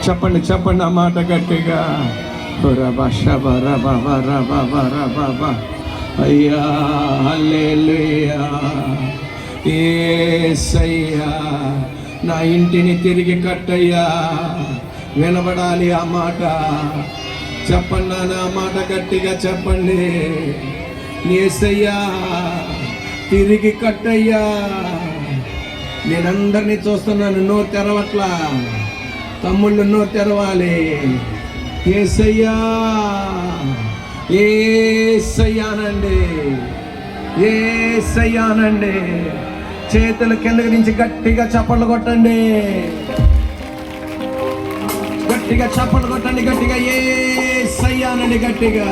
చెప్పండి చెప్పండి ఆ మాట గట్టిగా. అయ్యా హల్లెలూయా, యేసయ్యా నా ఇంటిని తిరిగి కట్టయ్యా. వినబడాలి ఆ మాట. చెప్పండి నా మాట గట్టిగా చెప్పండి. యేసయ్యా తిరిగి కట్టయ్యా. నేనందరినీ చూస్తున్నాను, నోరు తెరవట్లా. తమ్ముళ్ళు నోరు తెరవాలి. యేసయ్యా యేసయ్యానండి, యేసయ్యానండి. చేతుల కిందకి నుంచి గట్టిగా చప్పట్లు కొట్టండి, గట్టిగా చప్పట్లు కొట్టండి, గట్టిగా యేసయ్యానండి. గట్టిగా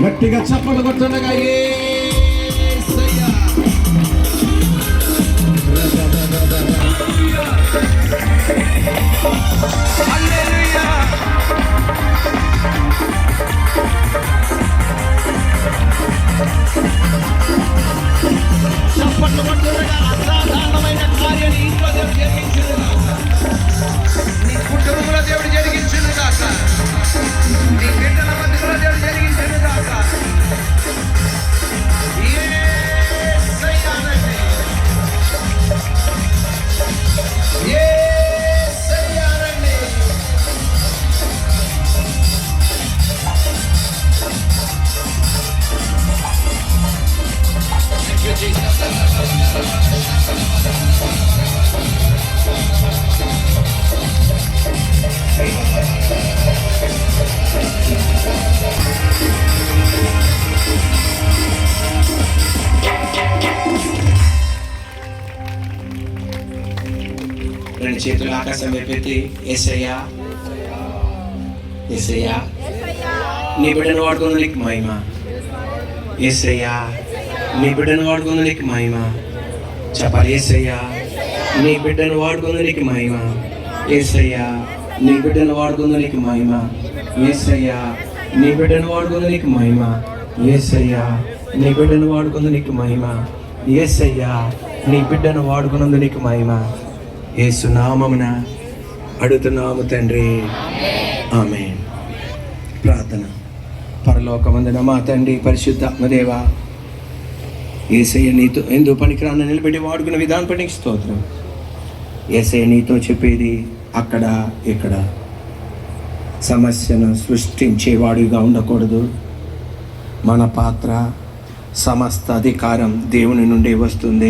గట్టిగా చప్పట్లు కొట్టండిగా యేసయ్యా. హల్లెలూయా. చప్పట్లు కొట్టండిగా. అసాధారణమైన కార్యాన్ని ఇంట్లో దేవుడు జరిగించునుగా, నీ కుటుంబంలో దేవుడు జరిగించునుగాక, నీ బిడ్డల మధ్యలో దేవుడు జరిగించునుగాక. యేసయ్యానండి, యేసయ్యానండి. రెండు చేతులు ఆకాశం వైపెత్తి, యేసయ్యా యేసయ్యా నీ బిడ్డను వాడుకున్న నీకు మహిమ. యేసయ్యా నీ బిడ్డను వాడుకున్న నీకు మహిమ. చెప్పాలి. యేసయ్యా నీ బిడ్డను వాడుకున్న నీకు మహిమ. యేసయ్యా నీ బిడ్డను వాడుకున్న నీకు మహిమ. యేసయ్యా నీ బిడ్డను వాడుకున్న నీకు మహిమ. యేసయ్యా నీ బిడ్డను వాడుకున్న నీకు మహిమ. యేసయ్యా నీ బిడ్డను వాడుకున్నందు నీకు మహిమ. యేసు నామమున అడుగుతున్నాము తండ్రి, ఆమేన్. ప్రార్థన. పరలోకమందున మా తండ్రి పరిశుద్ధాత్మదేవా, యేసయ్య నీతో ఎందుకు పనికిరాను నిలబెట్టి వాడుకున్న విధానం పట్టి స్తోత్రం. యేసయ్య నీతో చెప్పేది అక్కడ ఇక్కడ సమస్యను సృష్టించేవాడిగా ఉండకూడదు. మన పాత్ర, సమస్త అధికారం దేవుని నుండి వస్తుంది.